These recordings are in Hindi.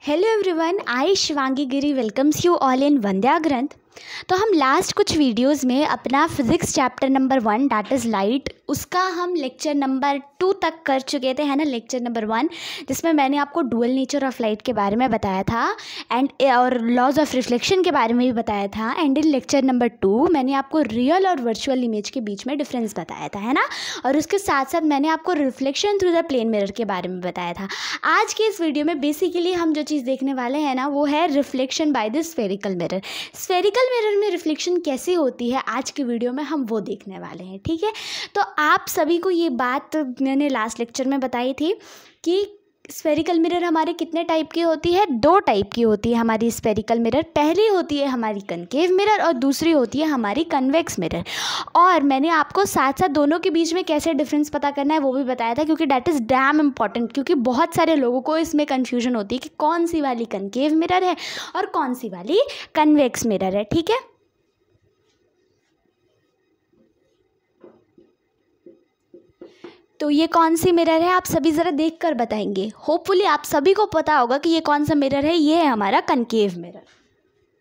Hello everyone, I Shivangi Giri welcomes you all in Vandya Granth. तो हम लास्ट कुछ वीडियोस में अपना physics chapter number 1 that is light, उसका हम लेक्चर नंबर 2 तक कर चुके थे, है ना। लेक्चर नंबर 1 जिसमें मैंने आपको डुअल नेचर ऑफ लाइट के बारे में बताया था और लॉज ऑफ रिफ्लेक्शन के बारे में भी बताया था। एंड इन लेक्चर नंबर 2 मैंने आपको रियल और वर्चुअल इमेज के बीच में डिफरेंस बताया था, है ना। और उसके साथ साथ मैंने आपको reflection through the plane mirror के बारे में बताया था। आज के इस वीडियो में बेसिकली हम जो चीज़ देखने वाले हैं ना, वो है reflection by the spherical mirror. Spherical mirror में रिफ्लेक्शन कैसे होती है, आज के वीडियो में हम वो देखने वाले हैं, ठीक है। तो आप सभी को ये बात मैंने लास्ट लेक्चर में बताई थी कि स्फेरिकल मिरर हमारे कितने टाइप की होती है। 2 टाइप की होती है हमारी स्फेरिकल मिरर। पहली होती है हमारी कनकेव मिरर और दूसरी होती है हमारी कन्वेक्स मिरर। और मैंने आपको साथ साथ दोनों के बीच में कैसे डिफरेंस पता करना है वो भी बताया था, क्योंकि डैट इज़ डैम इम्पॉर्टेंट। क्योंकि बहुत सारे लोगों को इसमें कन्फ्यूजन होती है कि कौन सी वाली कनकेव मिरर है और कौन सी वाली कन्वेक्स मिरर है, ठीक है। तो ये कौन सी मिरर है, आप सभी ज़रा देख कर बताएंगे। होपफुली आप सभी को पता होगा कि ये कौन सा मिरर है। ये है हमारा कनकेव मिरर।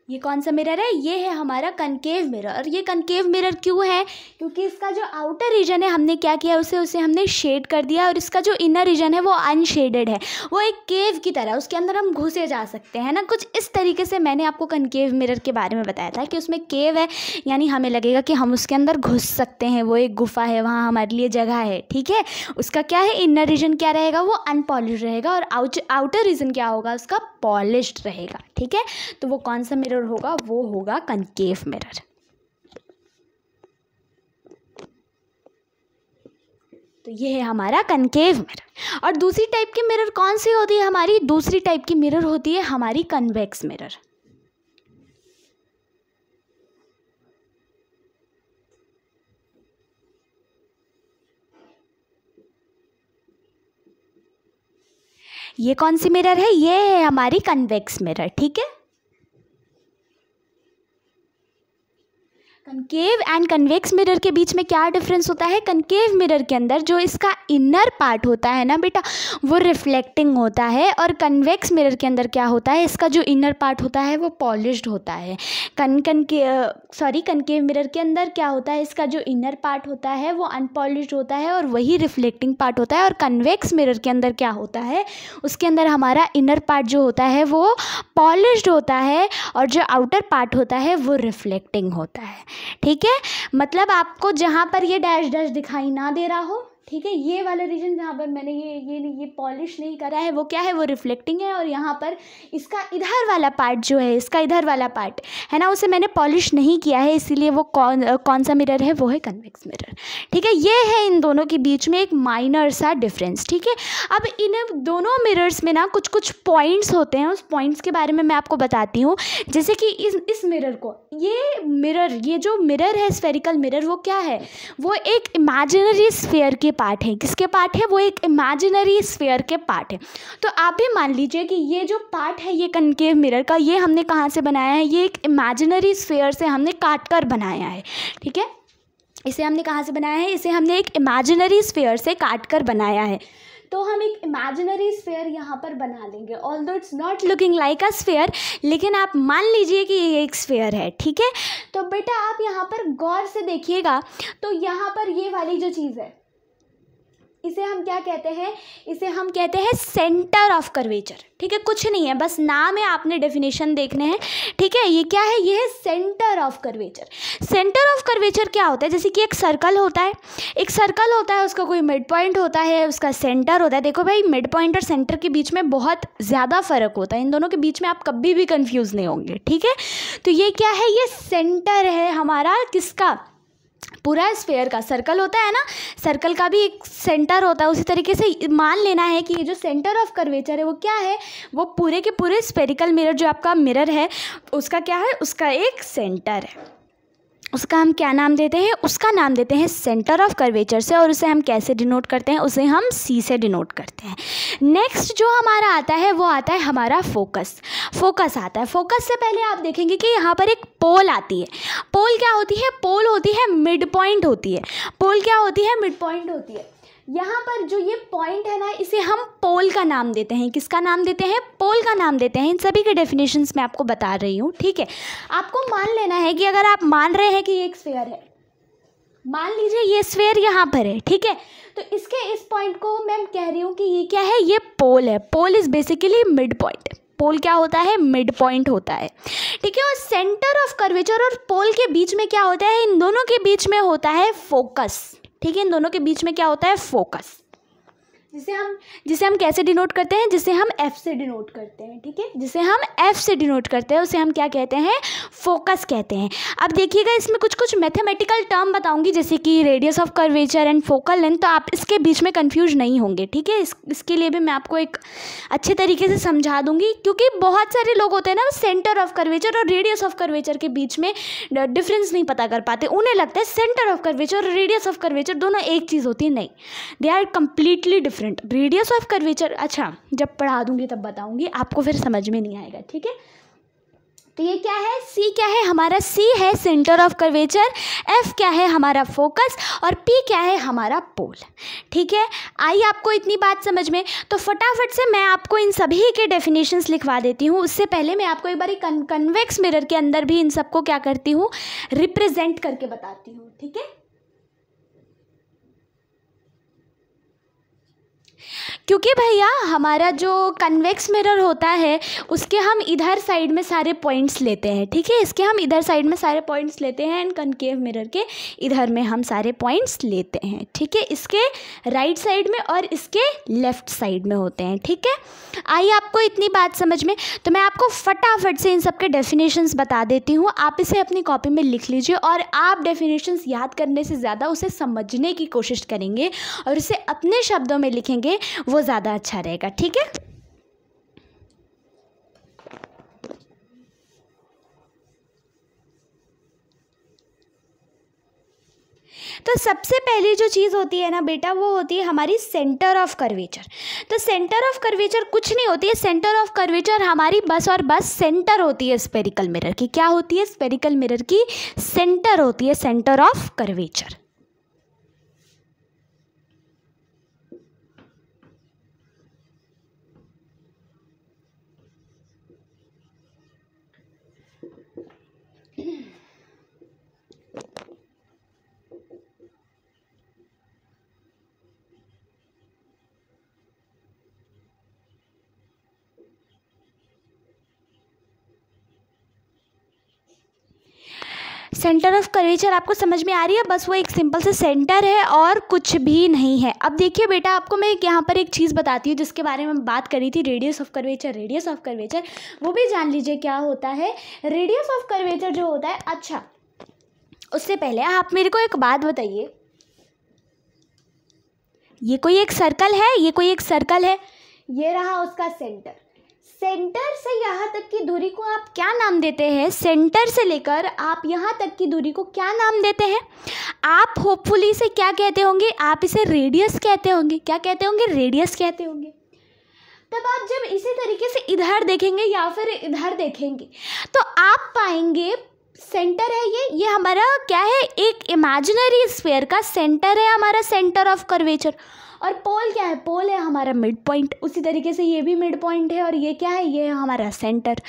ये कौन सा मिरर है, ये है हमारा कनकेव मिरर। और ये कनकेव मिरर क्यों है, क्योंकि इसका जो आउटर रीजन है हमने क्या किया, उसे हमने शेड कर दिया। और इसका जो इनर रीजन है वो अनशेडेड है, वो एक केव की तरह, उसके अंदर हम घुसे जा सकते हैं ना। कुछ इस तरीके से मैंने आपको कनकेव मिरर के बारे में बताया था कि उसमें केव है, यानी हमें लगेगा कि हम उसके अंदर घुस सकते हैं, वो एक गुफा है, वहाँ हमारे लिए जगह है, ठीक है। उसका क्या है, इनर रीजन क्या रहेगा, वो अनपॉलिश्ड रहेगा। और आउटर रीजन क्या होगा, उसका पॉलिश्ड रहेगा, ठीक है। तो वो कौन सा मिरर होगा, वो होगा कनकेव मिरर। तो ये है हमारा कनकेव मिरर। और दूसरी टाइप की मिरर कौन सी होती है हमारी, दूसरी टाइप की मिरर होती है हमारी कन्वेक्स मिरर। ये कौन सी मिरर है, ये है हमारी कन्वेक्स मिरर, ठीक है। कनकेव एंड कन्वेक्स मिरर के बीच में क्या डिफरेंस होता है। कनकेव मिरर के अंदर जो इसका इनर पार्ट होता है ना बेटा, वो रिफ्लेक्टिंग होता है। और कन्वेक्स मिरर के अंदर क्या होता है, इसका जो इनर पार्ट होता है वो पॉलिश्ड होता है। कनकेव मिरर के अंदर क्या होता है, इसका जो इनर पार्ट होता है वो अनपॉलिश्ड होता है और वही रिफ्लेक्टिंग पार्ट होता है। और कन्वेक्स मिरर के अंदर क्या होता है, उसके अंदर हमारा इनर पार्ट जो होता है वो पॉलिश्ड होता है और जो आउटर पार्ट होता है वो रिफ्लेक्टिंग होता है, ठीक है। मतलब आपको जहाँ पर ये डैश डैश दिखाई ना दे रहा हो, ठीक है, ये वाला रीजन जहाँ पर मैंने ये पॉलिश नहीं करा है, वो क्या है, वो रिफ्लेक्टिंग है। और यहाँ पर इसका इधर वाला पार्ट जो है, इसका इधर वाला पार्ट है ना, उसे मैंने पॉलिश नहीं किया है, इसीलिए वो कौन सा मिरर है, वो है कन्वेक्स मिरर, ठीक है। ये है इन दोनों के बीच में एक माइनर सा डिफरेंस, ठीक है। अब इन दोनों मिरर्स में ना कुछ कुछ पॉइंट्स होते हैं, उस पॉइंट्स के बारे में मैं आपको बताती हूँ। जैसे कि इस मिरर को, ये जो मिरर है स्फेरिकल मिरर, वो क्या है, वो एक इमेजिनरी स्फीयर के पार्ट है। किसके पार्ट है, वो एक इमेजिनरी स्फीयर के पार्ट है। तो आप भी मान लीजिए कि ये जो पार्ट है ये कनकेव मिरर का, ये हमने कहाँ से बनाया है, ये एक इमेजिनरी स्फीयर से हमने काट कर बनाया है, ठीक है। इसे हमने कहाँ से बनाया है, इसे हमने एक इमेजिनरी स्फीयर से काट कर बनाया है। तो हम एक इमेजिनरी स्फीयर यहाँ पर बना लेंगे, although it's not looking like a sphere, लेकिन आप मान लीजिए कि ये एक स्फीयर है, ठीक है। तो बेटा आप यहाँ पर गौर से देखिएगा, तो यहाँ पर ये वाली जो चीज़ है, इसे हम क्या कहते हैं, इसे हम कहते हैं सेंटर ऑफ कर्वेचर, ठीक है। कुछ नहीं है, बस नाम है, आपने डेफिनेशन देखने हैं, ठीक है। ये क्या है, ये है centre of curvature. Centre of curvature क्या होता है, जैसे कि एक सर्कल होता है, उसका कोई मिड पॉइंट होता है, उसका सेंटर होता है। देखो भाई, मिड पॉइंट और सेंटर के बीच में बहुत ज़्यादा फ़र्क होता है, इन दोनों के बीच में आप कभी भी कंफ्यूज नहीं होंगे, ठीक है। तो ये क्या है, ये सेंटर है हमारा, किसका, पूरा स्फीयर का। सर्कल होता है ना, सर्कल का भी एक सेंटर होता है। उसी तरीके से मान लेना है कि ये जो सेंटर ऑफ कर्वेचर है वो क्या है, वो पूरे के पूरे स्फेरिकल मिरर जो आपका मिरर है उसका क्या है, उसका एक सेंटर है। उसका हम क्या नाम देते हैं, उसका नाम देते हैं सेंटर ऑफ कर्वेचर से। और उसे हम कैसे डिनोट करते हैं, उसे हम सी से डिनोट करते हैं। नेक्स्ट जो हमारा आता है वो आता है हमारा फोकस आता है। फोकस से पहले आप देखेंगे कि यहाँ पर एक पोल आती है। पोल क्या होती है, पोल होती है मिड पॉइंट होती है। पोल क्या होती है, मिड पॉइंट होती है। यहाँ पर जो ये पॉइंट है ना, इसे हम पोल का नाम देते हैं। किसका नाम देते हैं? पोल का नाम देते हैं। इन सभी के डेफिनेशंस मैं आपको बता रही हूँ, ठीक है। आपको मान लेना है कि अगर आप मान रहे हैं कि ये एक स्फीयर है, मान लीजिए ये स्फीयर यहाँ पर है, ठीक है, तो इसके इस पॉइंट को मैं कह रही हूँ कि ये क्या है? ये पोल है। पोल इज़ बेसिकली मिड पॉइंट। पोल क्या होता है? मिड पॉइंट होता है, ठीक है। और सेंटर ऑफ कर्वेचर और पोल के बीच में क्या होता है? इन दोनों के बीच में होता है फोकस, ठीक है। इन दोनों के बीच में क्या होता है? फोकस, जिसे हम कैसे डिनोट करते हैं? जिसे हम एफ से डिनोट करते हैं, ठीक है। जिसे हम एफ से डिनोट करते हैं उसे हम क्या कहते हैं? फोकस कहते हैं। अब देखिएगा, इसमें कुछ कुछ मैथमेटिकल टर्म बताऊंगी, जैसे कि radius of curvature and focal length, तो आप इसके बीच में कंफ्यूज नहीं होंगे, ठीक है। इसके लिए भी मैं आपको एक अच्छे तरीके से समझा दूंगी, क्योंकि बहुत सारे लोग होते हैं ना, सेंटर ऑफ कर्वेचर और रेडियस ऑफ कर्वेचर के बीच में डिफरेंस नहीं पता कर पाते। उन्हें लगता है सेंटर ऑफ कर्वेचर और रेडियस ऑफ कर्वेचर दोनों एक चीज़ होती है। नहीं, they are completely different. Radius of curvature, अच्छा जब पढ़ा दूंगी तब बताऊंगी, आपको फिर समझ में नहीं आएगा, ठीक है। तो ये क्या है? सी क्या है हमारा? सी है सेंटर ऑफ कर्वेचर, एफ क्या है हमारा? फोकस, और पी क्या है हमारा? पोल, ठीक है। आई आपको इतनी बात समझ में? तो फटाफट से मैं आपको इन सभी के डेफिनेशंस लिखवा देती हूँ। उससे पहले मैं आपको एक बार कन्वेक्स मिरर के अंदर भी इन सबको क्या करती हूँ? रिप्रेजेंट करके बताती हूँ, ठीक है। क्योंकि भैया हमारा जो कन्वेक्स मिरर होता है उसके हम इधर साइड में सारे पॉइंट्स लेते हैं, ठीक है। इसके हम इधर साइड में सारे पॉइंट्स लेते हैं एंड कनकेव मिरर के इधर में हम सारे पॉइंट्स लेते हैं, ठीक है। इसके राइट साइड में और इसके लेफ्ट साइड में होते हैं, ठीक है। आई आपको इतनी बात समझ में? तो मैं आपको फटाफट से इन सब के डेफिनेशंस बता देती हूँ। आप इसे अपनी कॉपी में लिख लीजिए और आप डेफिनेशंस याद करने से ज़्यादा उसे समझने की कोशिश करेंगे और उसे अपने शब्दों में लिखेंगे, वो ज़्यादा अच्छा रहेगा, ठीक है। तो सबसे पहली जो चीज़ होती है ना बेटा, वो होती है हमारी सेंटर ऑफ कर्वेचर। तो सेंटर ऑफ कर्वेचर कुछ नहीं होती है, सेंटर ऑफ कर्वेचर हमारी बस और बस सेंटर होती है स्फेरिकल मिरर की। क्या होती है? स्फेरिकल मिरर की सेंटर होती है, centre of curvature. Centre of curvature आपको समझ में आ रही है? बस वो एक सिंपल से सेंटर है और कुछ भी नहीं है। अब देखिए बेटा, आपको मैं यहाँ पर एक चीज़ बताती हूँ जिसके बारे में बात करी थी, radius of curvature. Radius of curvature वो भी जान लीजिए क्या होता है। रेडियस ऑफ कर्वेचर जो होता है, अच्छा उससे पहले आप मेरे को एक बात बताइए, ये कोई एक सर्कल है, ये कोई एक सर्कल है, ये रहा उसका सेंटर। सेंटर से यहाँ तक की दूरी को आप क्या नाम देते हैं? सेंटर से लेकर आप यहाँ तक की दूरी को क्या नाम देते हैं? आप होपफुली इसे क्या कहते होंगे? आप इसे रेडियस कहते होंगे। क्या कहते होंगे? रेडियस कहते होंगे। तब आप जब इसी तरीके से इधर देखेंगे या फिर इधर देखेंगे तो आप पाएंगे सेंटर है ये हमारा क्या है? एक इमेजिनरी स्फीयर का सेंटर है हमारा, सेंटर ऑफ कर्वेचर। और पोल क्या है? पोल है हमारा मिड पॉइंट। उसी तरीके से ये भी मिड पॉइंट है और ये क्या है? ये है हमारा सेंटर।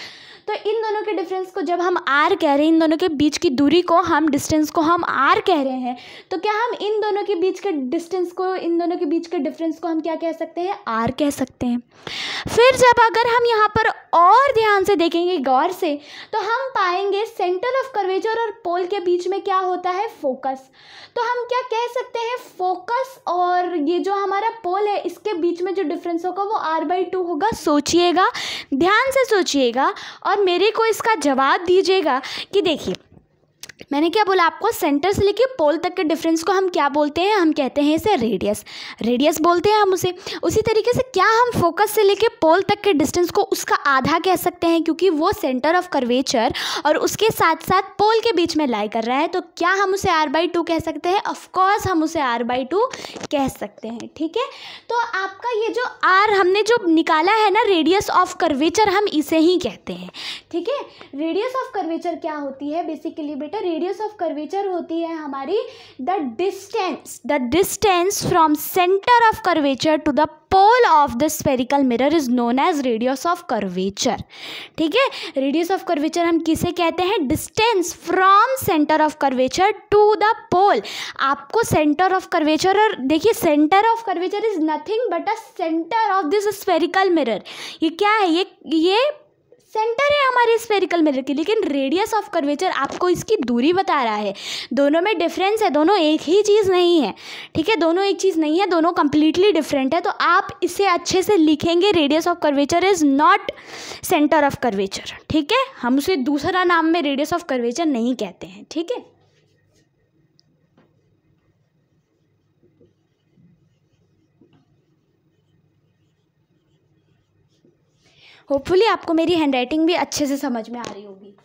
तो इन दोनों के डिफरेंस को जब हम आर कह रहे हैं, इन दोनों के बीच की दूरी को हम, डिस्टेंस को हम आर कह रहे हैं, तो क्या हम इन दोनों के बीच के डिस्टेंस को, इन दोनों के बीच के डिफरेंस को हम क्या कह सकते हैं? आर कह सकते हैं। फिर जब अगर हम यहाँ पर और ध्यान से देखेंगे, गौर से, तो हम पाएंगे सेंटर ऑफ कर्वेचर और पोल के बीच में क्या होता है? फोकस। तो हम क्या कह सकते हैं? फोकस और ये जो हमारा पोल है इसके बीच में जो डिफरेंस होगा वो r/2 होगा। सोचिएगा, ध्यान से सोचिएगा और मेरे को इसका जवाब दीजिएगा कि देखिए मैंने क्या बोला आपको, सेंटर से लेके पोल तक के डिफरेंस को हम क्या बोलते हैं? हम कहते हैं इसे रेडियस। रेडियस बोलते हैं हम उसे। उसी तरीके से क्या हम फोकस से लेके पोल तक के डिस्टेंस को उसका आधा कह सकते हैं, क्योंकि वो सेंटर ऑफ कर्वेचर और उसके साथ साथ पोल के बीच में लाई कर रहा है, तो क्या हम उसे r/2 कह सकते हैं? ऑफकोर्स हम उसे r/2 कह सकते हैं, ठीक है। तो आपका ये जो r हमने जो निकाला है ना, रेडियस ऑफ कर्वेचर, हम इसे ही कहते हैं, ठीक है। रेडियस ऑफ कर्वेचर क्या होती है बेसिकली बेटा? रेडियस ऑफ कर्वेचर होती है हमारी the distance from centre of curvature to the pole of the spherical mirror is known as radius of curvature. ठीक है, रेडियस ऑफ कर्वेचर हम किसे कहते हैं? Distance from centre of curvature to the pole. आपको सेंटर ऑफ कर्वेचर, और देखिए centre of curvature is nothing but a centre of this spherical mirror. ये क्या है? ये सेंटर है हमारे स्फेरिकल मिरर की, लेकिन रेडियस ऑफ कर्वेचर आपको इसकी दूरी बता रहा है। दोनों में डिफरेंस है, दोनों एक ही चीज़ नहीं है। ठीक है, दोनों एक चीज़ नहीं है, दोनों कंप्लीटली डिफरेंट है। तो आप इसे अच्छे से लिखेंगे, radius of curvature is not centre of curvature. ठीक है, हम उसे दूसरा नाम में रेडियस ऑफ कर्वेचर नहीं कहते हैं। ठीक है, होपफुली आपको मेरी हैंडराइटिंग भी अच्छे से समझ में आ रही होगी।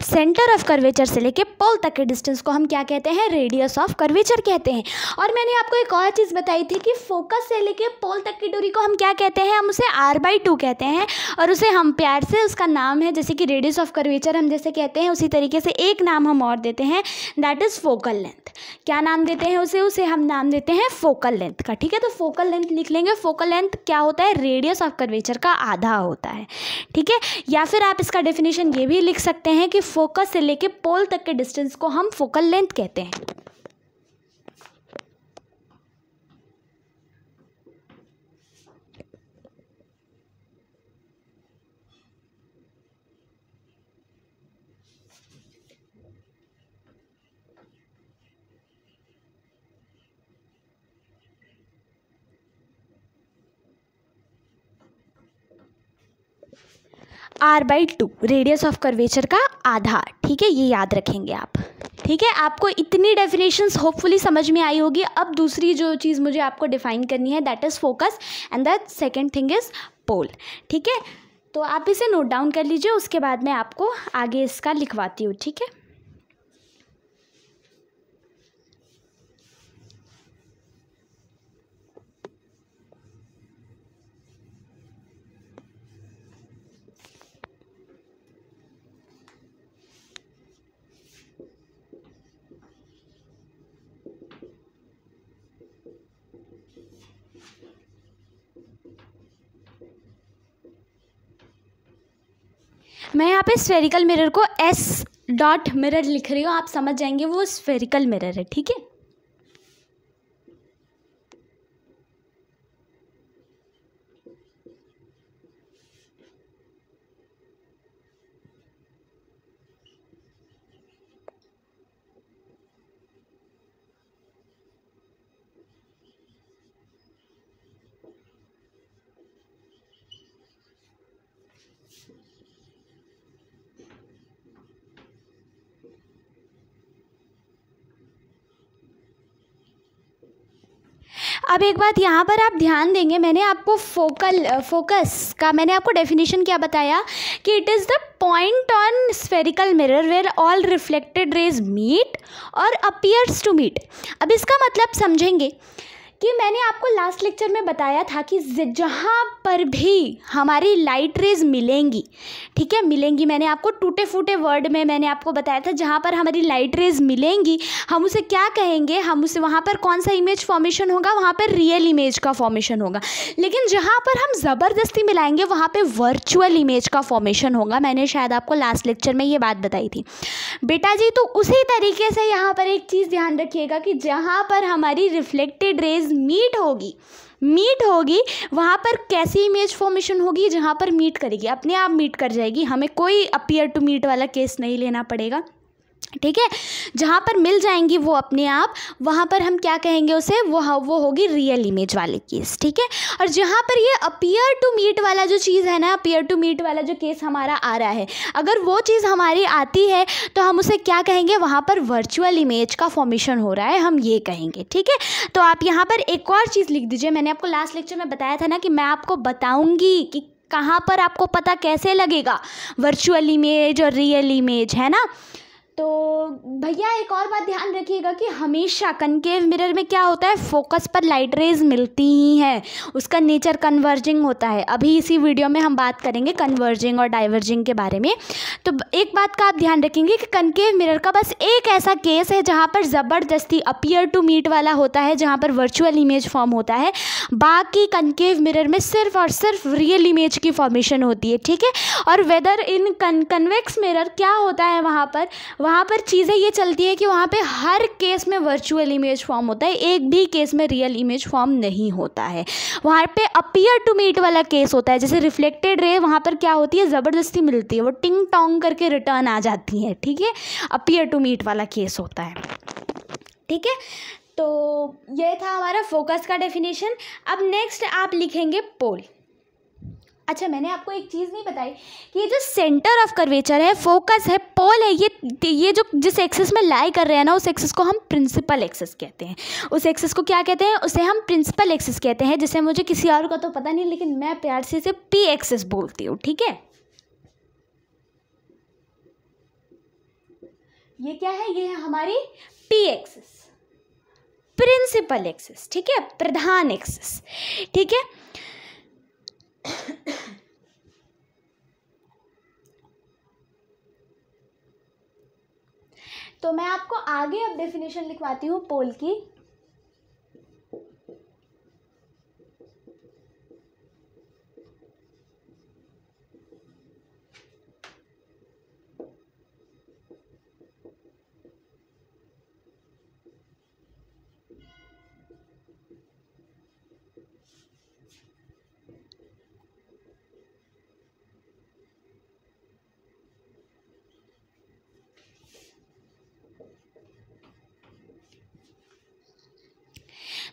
सेंटर ऑफ कर्वेचर से लेके पोल तक के डिस्टेंस को हम क्या कहते हैं? रेडियस ऑफ कर्वेचर कहते हैं। और मैंने आपको एक और चीज़ बताई थी कि फोकस से लेके पोल तक की दूरी को हम क्या कहते हैं? हम उसे r/2 कहते हैं, और उसे हम प्यार से, उसका नाम है, जैसे कि रेडियस ऑफ कर्वेचर हम जैसे कहते हैं उसी तरीके से एक नाम हम और देते हैं, दैट इज़ फोकल लेंथ। क्या नाम देते हैं उसे हम नाम देते हैं फोकल लेंथ का। ठीक है, तो फोकल लेंथ लिख लेंगे। फोकल लेंथ क्या होता है? रेडियस ऑफ कर्वेचर का आधा होता है। ठीक है, या फिर आप इसका डेफिनेशन ये भी लिख सकते हैं कि फोकस से लेके पोल तक के डिस्टेंस को हम फोकल लेंथ कहते हैं। r/2 रेडियस ऑफ कर्वेचर का आधा। ठीक है, ये याद रखेंगे आप। ठीक है, आपको इतनी डेफिनेशंस होपफुली समझ में आई होगी। अब दूसरी जो चीज़ मुझे आपको डिफाइन करनी है, that is focus, and the second thing is pole. ठीक है, तो आप इसे नोट डाउन कर लीजिए, उसके बाद मैं आपको आगे इसका लिखवाती हूँ। ठीक है, मैं यहाँ पे स्फेरिकल मिरर को S. मिरर लिख रही हूँ, आप समझ जाएंगे वो स्फेरिकल मिरर है। ठीक है, अब एक बात यहाँ पर आप ध्यान देंगे, मैंने आपको फोकस का मैंने आपको डेफिनेशन क्या बताया कि it is the point on spherical mirror where all reflected rays meet और अपीयर्स टू मीट। अब इसका मतलब समझेंगे कि मैंने आपको लास्ट लेक्चर में बताया था कि जहाँ पर भी हमारी लाइट रेज मिलेंगी, ठीक है, मिलेंगी, मैंने आपको टूटे फूटे वर्ड में मैंने आपको बताया था, जहाँ पर हमारी लाइट रेज मिलेंगी हम उसे क्या कहेंगे? हम उसे, वहाँ पर कौन सा इमेज फॉर्मेशन होगा? वहाँ पर रियल इमेज का फॉर्मेशन होगा। लेकिन जहाँ पर हम ज़बरदस्ती मिलाएंगे वहाँ पर वर्चुअल इमेज का फॉर्मेशन होगा। मैंने शायद आपको लास्ट लेक्चर में ये बात बताई थी बेटा जी। तो उसी तरीके से यहाँ पर एक चीज़ ध्यान रखिएगा कि जहाँ पर हमारी रिफ्लेक्टेड रेज मीट होगी वहाँ पर कैसी इमेज फॉर्मेशन होगी? जहाँ पर मीट करेगी अपने आप मीट कर जाएगी, हमें कोई अपीयर टू मीट वाला केस नहीं लेना पड़ेगा। ठीक है, जहाँ पर मिल जाएंगी वो अपने आप, वहाँ पर हम क्या कहेंगे उसे? वो होगी रियल इमेज वाली केस। ठीक है, और जहाँ पर ये अपीयर टू मीट वाला जो चीज़ है ना, अपीयर टू मीट वाला जो केस हमारा आ रहा है, अगर वो चीज़ हमारी आती है तो हम उसे क्या कहेंगे? वहाँ पर वर्चुअल इमेज का फॉर्मेशन हो रहा है, हम ये कहेंगे। ठीक है, तो आप यहाँ पर एक और चीज़ लिख दीजिए। मैंने आपको लास्ट लेक्चर में बताया था ना कि मैं आपको बताऊँगी कि कहाँ पर आपको पता कैसे लगेगा, वर्चुअल इमेज और रियल इमेज, है ना। तो भैया एक और बात ध्यान रखिएगा कि हमेशा कनकेव मिरर में क्या होता है, फोकस पर लाइट रेज मिलती ही हैं, उसका नेचर कन्वर्जिंग होता है। अभी इसी वीडियो में हम बात करेंगे कन्वर्जिंग और डाइवर्जिंग के बारे में। तो एक बात का आप ध्यान रखेंगे कि कनकेव मिरर का बस एक ऐसा केस है जहाँ पर ज़बरदस्ती अपीयर टू मीट वाला होता है, जहाँ पर वर्चुअल इमेज फॉर्म होता है। बाकी कनकेव मिरर में सिर्फ और सिर्फ रियल इमेज की फॉर्मेशन होती है, ठीक है। और वेदर इन कन्वेक्स मिरर क्या होता है, वहाँ पर चीज़ें ये चलती है कि वहाँ पे हर केस में वर्चुअल इमेज फॉर्म होता है, एक भी केस में रियल इमेज फॉर्म नहीं होता है। वहाँ पे अपीयर टू मीट वाला केस होता है, जैसे रिफ्लेक्टेड रे वहाँ पर क्या होती है, ज़बरदस्ती मिलती है, वो टिंग टोंग करके रिटर्न आ जाती है, ठीक है। अपीयर टू मीट वाला केस होता है, ठीक है। तो ये था हमारा फोकस का डेफिनेशन। अब नेक्स्ट आप लिखेंगे पोल। अच्छा, मैंने आपको एक चीज़ नहीं बताई कि ये जो सेंटर ऑफ कर्वेचर है, फोकस है, पोल है, ये जो जिस एक्सिस में लाई कर रहे हैं ना, उस एक्सिस को हम प्रिंसिपल एक्सिस कहते हैं। उस एक्सिस को क्या कहते हैं, उसे हम प्रिंसिपल एक्सिस कहते हैं, जिसे मुझे किसी और का तो पता नहीं, लेकिन मैं प्यार से इसे पी एक्सिस बोलती हूँ, ठीक है। ये क्या है, ये है हमारी पी एक्सिस, प्रिंसिपल एक्सिस, ठीक है, प्रधान एक्सिस, ठीक है। तो मैं आपको आगे अब डेफिनेशन लिखवाती हूँ पोल की।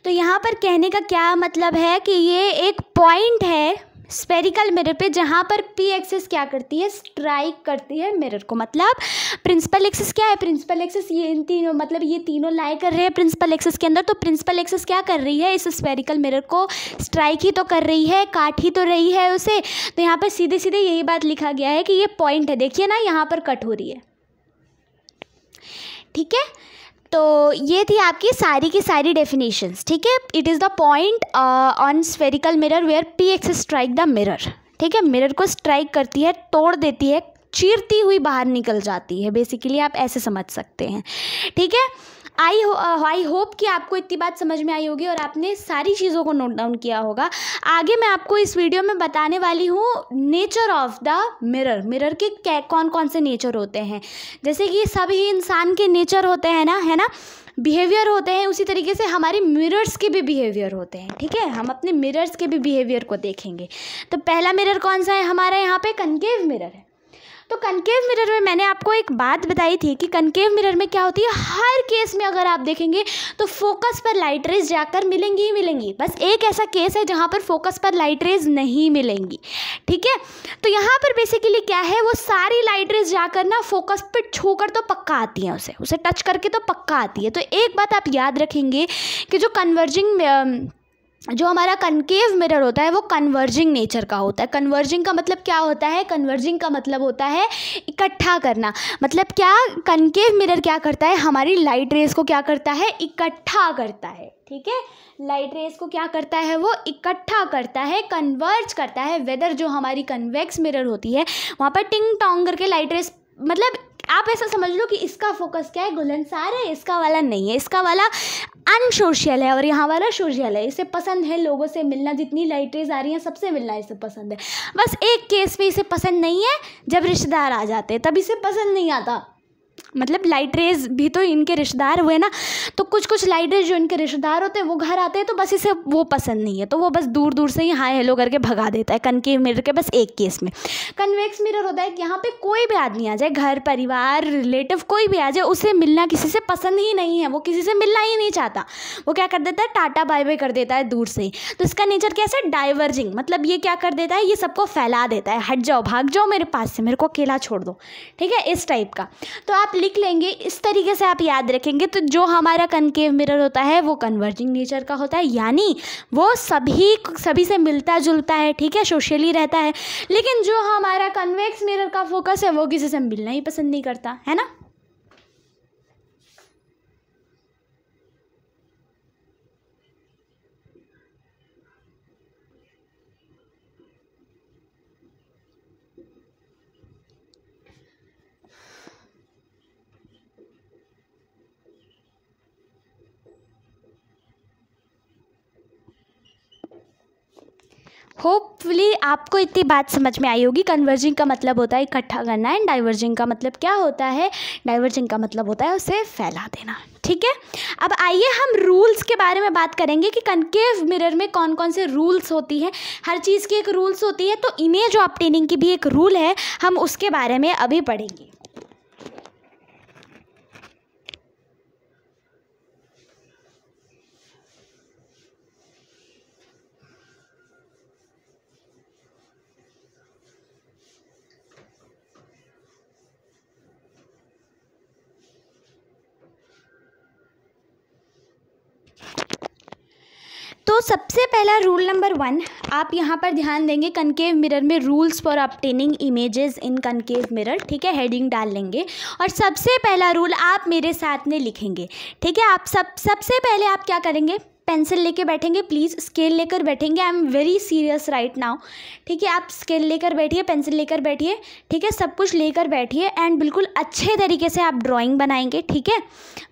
तो यहाँ पर कहने का क्या मतलब है कि ये एक पॉइंट है स्फेरिकल मिरर पे, जहाँ पर पी एक्सिस क्या करती है, स्ट्राइक करती है मिरर को। मतलब प्रिंसिपल एक्सिस क्या है, प्रिंसिपल एक्सिस ये इन तीनों, मतलब ये तीनों लाई कर रहे हैं प्रिंसिपल एक्सिस के अंदर। तो प्रिंसिपल एक्सिस क्या कर रही है, इस स्फेरिकल मिरर को स्ट्राइक ही तो कर रही है, काट ही तो रही है उसे। तो यहाँ पर सीधे सीधे यही बात लिखा गया है कि ये पॉइंट है, देखिए ना, यहाँ पर कट हो रही है, ठीक है। तो ये थी आपकी सारी की सारी डेफिनेशंस, ठीक है। It is the point on spherical mirror where P axis strike the mirror, ठीक है। मिरर को स्ट्राइक करती है, तोड़ देती है, चीरती हुई बाहर निकल जाती है, बेसिकली आप ऐसे समझ सकते हैं, ठीक है। आई होप कि आपको इतनी बात समझ में आई होगी और आपने सारी चीज़ों को नोट डाउन किया होगा। आगे मैं आपको इस वीडियो में बताने वाली हूँ nature of the mirror, mirror के कौन कौन से नेचर होते हैं। जैसे कि सभी इंसान के नेचर होते हैं ना, है ना, बिहेवियर होते हैं, उसी तरीके से हमारे मिरर्स के भी बिहेवियर होते हैं, ठीक है। हम अपने मिरर्स के भी बिहेवियर को देखेंगे। तो पहला मिरर कौन सा है हमारा, यहाँ पे कनकेव मिरर है। तो कनकेव मिरर में मैंने आपको एक बात बताई थी कि कनकेव मिरर में क्या होती है, हर केस में अगर आप देखेंगे तो फोकस पर लाइट रेज जाकर मिलेंगी ही मिलेंगी। बस एक ऐसा केस है जहाँ पर फोकस पर लाइट रेज नहीं मिलेंगी, ठीक है। तो यहाँ पर बेसिकली क्या है, वो सारी लाइट रेज जाकर ना फोकस पर छूकर तो पक्का आती हैं, उसे टच करके तो पक्का आती है। तो एक बात आप याद रखेंगे कि जो हमारा कनकेव मिरर होता है वो कन्वर्जिंग नेचर का होता है। कन्वर्जिंग का मतलब क्या होता है, कन्वर्जिंग का मतलब होता है इकट्ठा करना। मतलब क्या, कनकेव मिरर क्या करता है, हमारी लाइट रेज को क्या करता है, इकट्ठा करता है, ठीक है। लाइट रेज को क्या करता है, वो इकट्ठा करता है, कन्वर्ज करता है। वेदर जो हमारी कन्वेक्स मिरर होती है वहाँ पर टिंग टोंग करके लाइट रेज, मतलब आप ऐसा समझ लो कि इसका फोकस क्या है, घुलनसार है, इसका वाला नहीं है, इसका वाला अनसोशल है और यहाँ वाला सोशल है। इसे पसंद है लोगों से मिलना, जितनी लाइट रेज आ रही हैं सबसे मिलना इसे पसंद है। बस एक केस में इसे पसंद नहीं है, जब रिश्तेदार आ जाते हैं तब इसे पसंद नहीं आता। मतलब लाइट रेज भी तो इनके रिश्तेदार हुए ना, तो कुछ लाइट रेज जो इनके रिश्तेदार होते हैं वो घर आते हैं तो बस इसे वो पसंद नहीं है, तो वो बस दूर दूर से ही हाय हेलो करके भगा देता है। कनकेव मिरर के बस एक केस में। कन्वेक्स मिरर होता है कि यहाँ पे कोई भी आदमी आ जाए, घर परिवार रिलेटिव कोई भी आ जाए, उसे मिलना किसी से पसंद ही नहीं है, वो किसी से मिलना ही नहीं चाहता, वो क्या कर देता है, टाटा बाय बाय कर देता है दूर से ही। तो इसका नेचर कैसा है, डाइवर्जिंग, मतलब ये क्या कर देता है, ये सबको फैला देता है, हट जाओ, भाग जाओ मेरे पास से, मेरे को अकेला छोड़ दो, ठीक है, इस टाइप का। तो आप लिख लेंगे, इस तरीके से आप याद रखेंगे, तो जो हमारा कनकेव मिरर होता है वो कन्वर्जिंग नेचर का होता है, यानी वो सभी से मिलता जुलता है, ठीक है, सोशली रहता है। लेकिन जो हमारा कन्वेक्स मिरर का फोकस है वो किसी से मिलना ही पसंद नहीं करता है ना। होपफुली आपको इतनी बात समझ में आई होगी। कन्वर्जिंग का मतलब होता है इकट्ठा करना, एंड डाइवर्जिंग का मतलब क्या होता है, डाइवर्जिंग का मतलब होता है उसे फैला देना, ठीक है। अब आइए हम रूल्स के बारे में बात करेंगे कि कनकेव मिरर में कौन कौन से रूल्स होती हैं। हर चीज़ की एक रूल्स होती है, तो इमेज ऑब्टेनिंग की भी एक रूल है, हम उसके बारे में अभी पढ़ेंगे। तो सबसे पहला रूल नंबर 1 आप यहाँ पर ध्यान देंगे, कनकेव मिरर में rules for obtaining images in concave mirror, ठीक है, हेडिंग डाल लेंगे। और सबसे पहला रूल आप मेरे साथ में लिखेंगे, ठीक है। आप सबसे पहले आप क्या करेंगे, पेंसिल लेके बैठेंगे, प्लीज़ स्केल लेकर बैठेंगे, I am very serious right now, ठीक है। आप स्केल लेकर बैठिए, पेंसिल लेकर बैठिए, ठीक है, सब कुछ लेकर बैठिए, एंड बिल्कुल अच्छे तरीके से आप ड्राइंग बनाएंगे, ठीक है,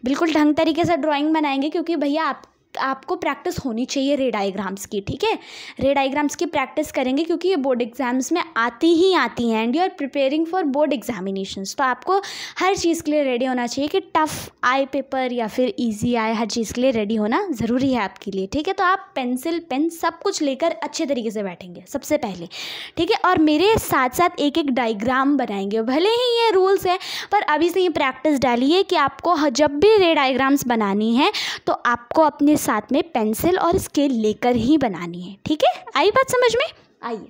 बिल्कुल ढंग तरीके से ड्राइंग बनाएंगे, क्योंकि भैया आपको प्रैक्टिस होनी चाहिए रे डायग्राम्स की, ठीक है। रे डायग्राम्स की प्रैक्टिस करेंगे क्योंकि ये बोर्ड एग्जाम्स में आती हैं, and you are preparing for board examinations. तो आपको हर चीज़ के लिए रेडी होना चाहिए कि टफ आए पेपर या फिर इजी आए, हर चीज़ के लिए रेडी होना ज़रूरी है आपके लिए, ठीक है। तो आप पेंसिल पेन सब कुछ लेकर अच्छे तरीके से बैठेंगे सबसे पहले, ठीक है, और मेरे साथ साथ एक एक डायग्राम बनाएंगे। भले ही ये रूल्स है, पर अभी से ये प्रैक्टिस डालिए कि आपको जब भी रे डायग्राम्स बनानी है तो आपको अपने साथ में पेंसिल और स्केल लेकर ही बनानी है, ठीक है। आई बात समझ में? आइए,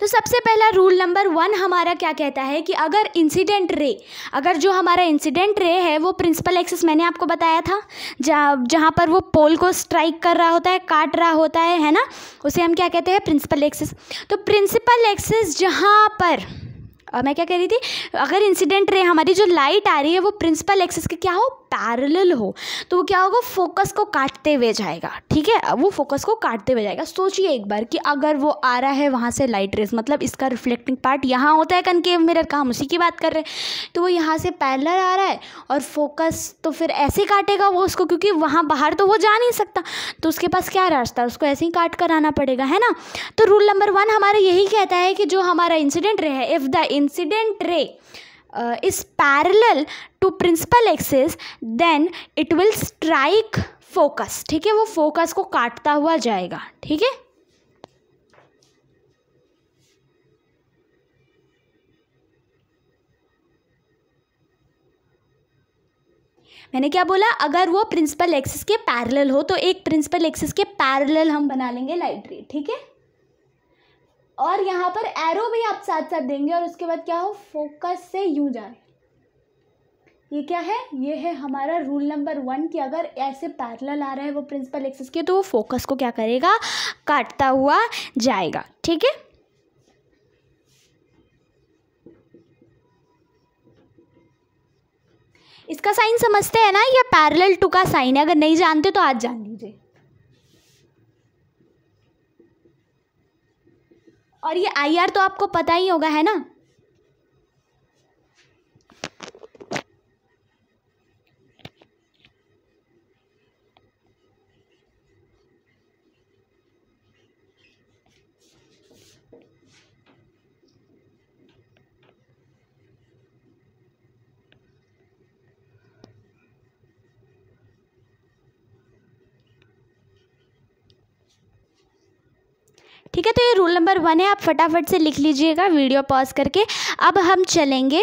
तो सबसे पहला रूल नंबर 1 हमारा क्या कहता है कि अगर जो हमारा इंसिडेंट रे है वो प्रिंसिपल एक्सिस, मैंने आपको बताया था, जहाँ पर वो पोल को स्ट्राइक कर रहा होता है, काट रहा होता है ना, उसे हम क्या कहते हैं, प्रिंसिपल एक्सिस। तो प्रिंसिपल एक्सिस जहाँ पर मैं क्या कह रही थी, अगर इंसिडेंट रे हमारी जो लाइट आ रही है वो प्रिंसिपल एक्सिस के क्या हो, पैरेलल हो, तो वो क्या होगा, फोकस को काटते हुए जाएगा, ठीक है, वो फोकस को काटते हुए जाएगा। सोचिए एक बार कि अगर वो आ रहा है वहाँ से लाइट रेस, मतलब इसका रिफ्लेक्टिंग पार्ट यहाँ होता है कनकेव मिरर का, हम उसी की बात कर रहे हैं, तो वो यहाँ से पैरेलल आ रहा है और फोकस तो फिर ऐसे काटेगा वो उसको, क्योंकि वहाँ बाहर तो वो जा नहीं सकता, तो उसके पास क्या रास्ता है, उसको ऐसे ही काट कर आना पड़ेगा, है ना। तो रूल नंबर 1 हमारा यही कहता है कि जो हमारा इंसिडेंट रे है, if the incident ray is parallel to principal axis then it will strike focus, ठीक है, वो फोकस को काटता हुआ जाएगा, ठीक है। मैंने क्या बोला, अगर वो प्रिंसिपल एक्सिस के पैरेलल हो तो एक प्रिंसिपल एक्सिस के पैरेलल हम बना लेंगे लाइट रे, ठीक है, और यहाँ पर एरो भी आप साथ साथ देंगे, और उसके बाद क्या हो, फोकस से यूं जाए। ये क्या है, ये है हमारा रूल नंबर 1 कि अगर ऐसे पैरेलल आ रहा है वो प्रिंसिपल एक्सिस के, तो वो फोकस को क्या करेगा, काटता हुआ जाएगा, ठीक है। इसका साइन समझते हैं ना, ये पैरेलल टू का साइन है, अगर नहीं जानते तो आज जान लीजिए। और ये IR तो आपको पता ही होगा, है ना। ठीक है, तो ये रूल नंबर 1 है, आप फटाफट से लिख लीजिएगा वीडियो पॉज करके। अब हम चलेंगे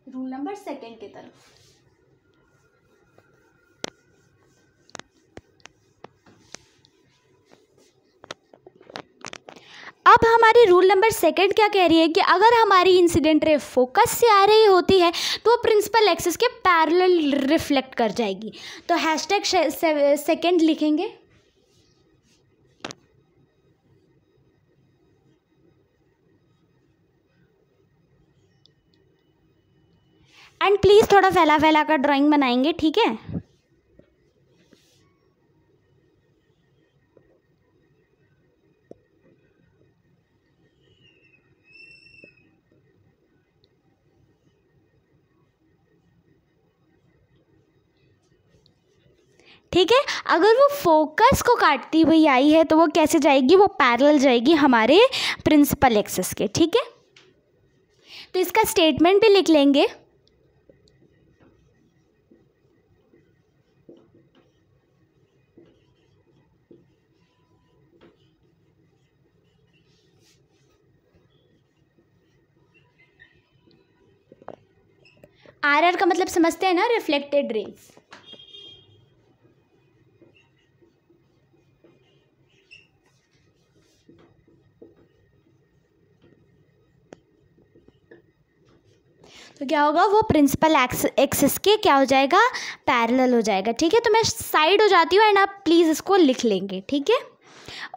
रूल नंबर 2 की तरफ। अब हमारी रूल नंबर सेकंड क्या कह रही है कि अगर हमारी इंसिडेंट रे फोकस से आ रही होती है तो वो प्रिंसिपल एक्सिस के पैरेलल रिफ्लेक्ट कर जाएगी। तो हैशटैग सेकंड लिखेंगे। एंड प्लीज़ थोड़ा फैला फैला कर ड्राइंग बनाएंगे, ठीक है। ठीक है, अगर वो फोकस को काटती हुई आई है तो वो कैसे जाएगी, वो पैरेलल जाएगी हमारे प्रिंसिपल एक्सिस के, ठीक है। तो इसका स्टेटमेंट भी लिख लेंगे। आरआर का मतलब समझते हैं ना, रिफ्लेक्टेड रेज। तो क्या होगा, वो प्रिंसिपल एक्सिस के क्या हो जाएगा, पैरेलल हो जाएगा, ठीक है। तो मैं साइड हो जाती हूँ एंड आप प्लीज़ इसको लिख लेंगे, ठीक है।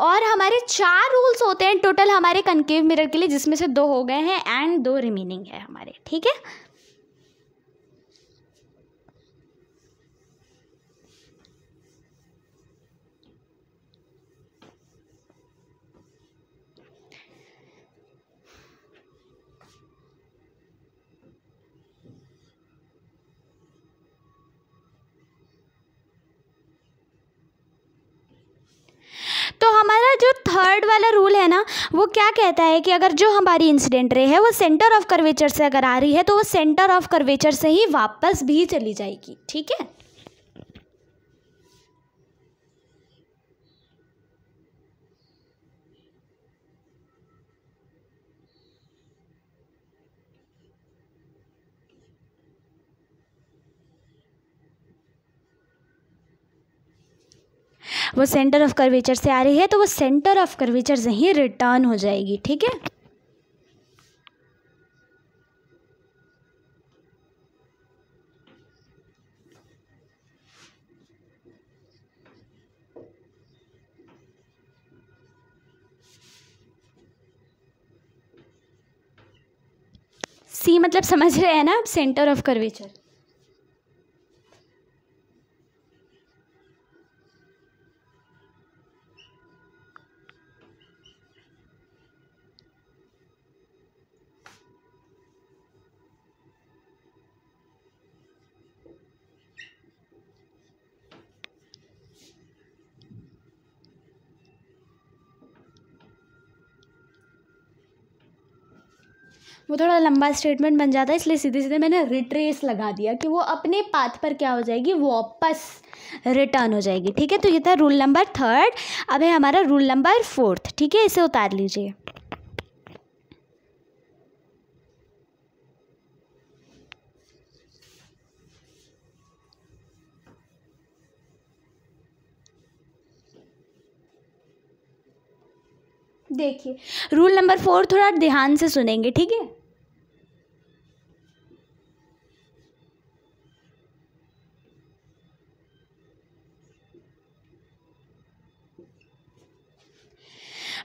और हमारे 4 रूल्स होते हैं टोटल हमारे कनकेव मिरर के लिए, जिसमें से 2 हो गए हैं एंड 2 रिमेनिंग है हमारे, ठीक है। तो हमारा जो थर्ड वाला रूल है ना, वो क्या कहता है कि अगर जो हमारी इंसिडेंट रे है वो सेंटर ऑफ कर्वेचर से अगर आ रही है तो वो सेंटर ऑफ कर्वेचर से ही वापस भी चली जाएगी, ठीक है। वो सेंटर ऑफ कर्वेचर से आ रही है तो वो सेंटर ऑफ कर्वेचर से ही रिटर्न हो जाएगी, ठीक है। सी मतलब समझ रहे हैं ना आप, सेंटर ऑफ कर्वेचर। वो थोड़ा लंबा स्टेटमेंट बन जाता है, इसलिए सीधे सीधे मैंने रिट्रेस लगा दिया कि वो अपने पाथ पर क्या हो जाएगी, वापस रिटर्न हो जाएगी, ठीक है। तो ये था रूल नंबर थर्ड। अब है हमारा रूल नंबर फोर्थ, ठीक है, इसे उतार लीजिए। देखिए, रूल नंबर 4 थोड़ा ध्यान से सुनेंगे, ठीक है।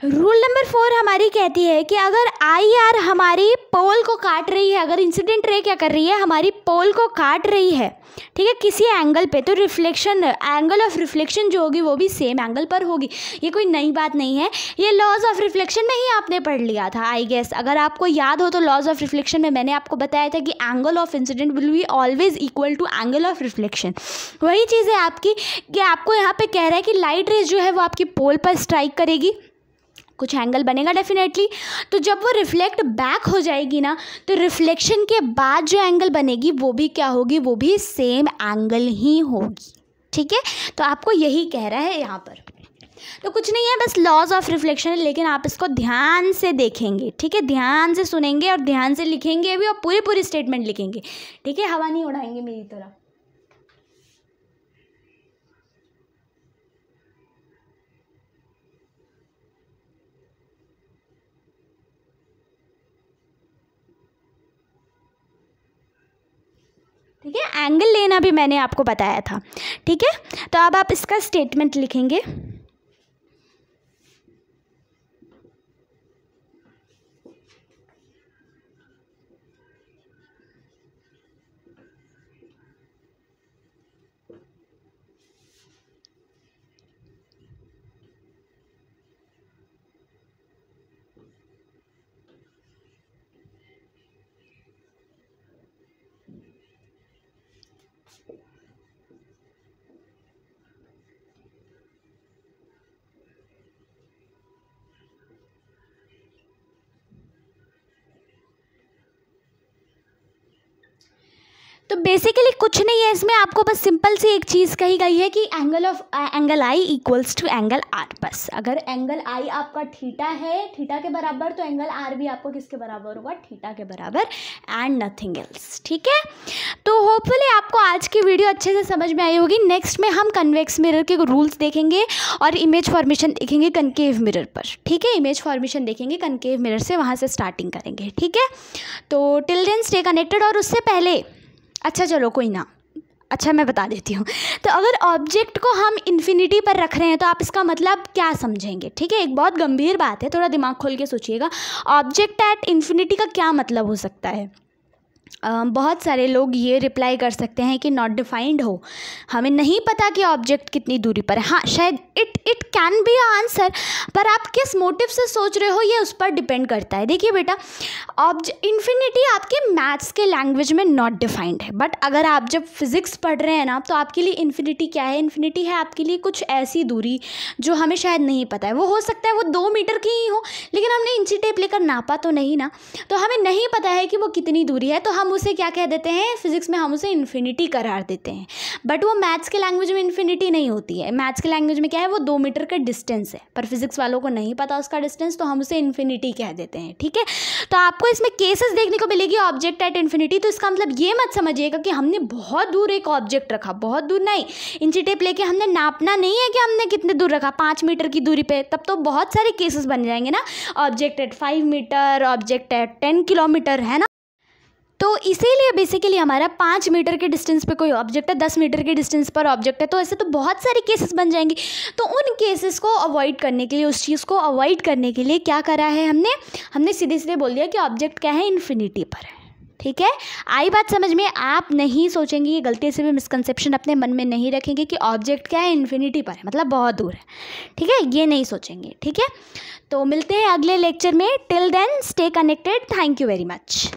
रूल नंबर 4 हमारी कहती है कि अगर आई आर हमारी पोल को काट रही है, अगर इंसिडेंट रे क्या कर रही है, हमारी पोल को काट रही है, ठीक है, किसी एंगल पे, तो रिफ्लेक्शन, एंगल ऑफ रिफ्लेक्शन जो होगी वो भी सेम एंगल पर होगी। ये कोई नई बात नहीं है, ये लॉज ऑफ रिफ्लेक्शन में ही आपने पढ़ लिया था आई गेस। अगर आपको याद हो तो लॉज ऑफ रिफ्लेक्शन में मैंने आपको बताया था कि angle of incident will be always equal to angle of reflection. वही चीज़ है आपकी कि आपको यहाँ पे कह रहा है कि लाइट रेज जो है वो आपकी पोल पर स्ट्राइक करेगी, कुछ एंगल बनेगा डेफिनेटली। तो जब वो रिफ्लेक्ट बैक हो जाएगी ना, तो रिफ्लेक्शन के बाद जो एंगल बनेगी वो भी क्या होगी, वो भी सेम एंगल ही होगी, ठीक है। तो आपको यही कह रहा है यहाँ पर। तो कुछ नहीं है, बस लॉज ऑफ रिफ्लेक्शन है, लेकिन आप इसको ध्यान से देखेंगे, ठीक है, ध्यान से सुनेंगे और ध्यान से लिखेंगे भी, और पूरी पूरी स्टेटमेंट लिखेंगे, ठीक है। हवा नहीं उड़ाएंगे मेरी तरह। ठीक है, एंगल लेना भी मैंने आपको बताया था। ठीक है, तो अब आप इसका स्टेटमेंट लिखेंगे। तो बेसिकली कुछ नहीं है इसमें, आपको बस सिंपल सी एक चीज़ कही गई है कि angle I equals to angle R. बस अगर एंगल आई आपका थीटा है, थीटा के बराबर, तो एंगल आर भी आपको किसके बराबर होगा, थीटा के बराबर, एंड नथिंग एल्स। ठीक है, तो होपफुली आपको आज की वीडियो अच्छे से समझ में आई होगी। नेक्स्ट में हम कन्वेक्स मिरर के रूल्स देखेंगे और इमेज फॉर्मेशन देखेंगे कनकेव मिरर पर। ठीक है, इमेज फॉर्मेशन देखेंगे कनकेव मिरर से, वहाँ से स्टार्टिंग करेंगे। ठीक है, तो टिल देन स्टे कनेक्टेड। और उससे पहले अच्छा चलो कोई ना, अच्छा मैं बता देती हूँ। तो अगर ऑब्जेक्ट को हम इन्फिनिटी पर रख रहे हैं तो आप इसका मतलब क्या समझेंगे। ठीक है, एक बहुत गंभीर बात है, थोड़ा दिमाग खोल के सोचिएगा। ऑब्जेक्ट एट इन्फिनिटी का क्या मतलब हो सकता है। बहुत सारे लोग ये रिप्लाई कर सकते हैं कि नॉट डिफाइंड हो, हमें नहीं पता कि ऑब्जेक्ट कितनी दूरी पर है। हाँ, शायद इट कैन बी आंसर, पर आप किस मोटिव से सोच रहे हो ये उस पर डिपेंड करता है। देखिए बेटा, इन्फिनिटी आपके मैथ्स के लैंग्वेज में नॉट डिफाइंड है, बट अगर आप जब फिजिक्स पढ़ रहे हैं ना, तो आपके लिए इन्फिनिटी क्या है, इन्फिनिटी है आपके लिए कुछ ऐसी दूरी जो हमें शायद नहीं पता है। वो हो सकता है वो 2 मीटर की ही हो, लेकिन हमने इंची टेप लेकर नापा तो नहीं ना, तो हमें नहीं पता है कि वो कितनी दूरी है, तो हम उसे क्या कह देते हैं, फिजिक्स में हम उसे इन्फिनिटी करार देते हैं। बट वो मैथ्स के लैंग्वेज में इन्फिनिटी नहीं होती है। मैथ्स के लैंग्वेज में क्या है, वो 2 मीटर का डिस्टेंस है, पर फिजिक्स वालों को नहीं पता उसका डिस्टेंस, तो हम उसे इन्फिनिटी कह देते हैं। ठीक है, तो आपको इसमें केसेस देखने को मिलेगी ऑब्जेक्ट एट इन्फिनिटी। तो इसका मतलब ये मत समझिएगा कि हमने बहुत दूर एक ऑब्जेक्ट रखा, बहुत दूर नहीं, इंची टेप लेके हमने नापना नहीं है कि हमने कितने दूर रखा, 5 मीटर की दूरी पे, तब तो बहुत सारे केसेस बन जाएंगे ना। Object at 5 metre, object at 10 kilometre, है ना। तो इसीलिए बेसिकली हमारा 5 मीटर के डिस्टेंस पे कोई ऑब्जेक्ट है, 10 मीटर के डिस्टेंस पर ऑब्जेक्ट है, तो ऐसे तो बहुत सारे केसेस बन जाएंगे। तो उन केसेस को अवॉइड करने के लिए, उस चीज़ को अवॉइड करने के लिए क्या करा है हमने सीधे सीधे बोल दिया कि ऑब्जेक्ट क्या है, इन्फिनिटी पर है। ठीक है, आई बात समझ में। आप नहीं सोचेंगे, ये गलती से भी मिसकंसेप्शन अपने मन में नहीं रखेंगे कि ऑब्जेक्ट क्या है, इन्फिनिटी पर है, मतलब बहुत दूर है। ठीक है, ये नहीं सोचेंगे। ठीक है, तो मिलते हैं अगले लेक्चर में। Till then stay connected. Thank you very much.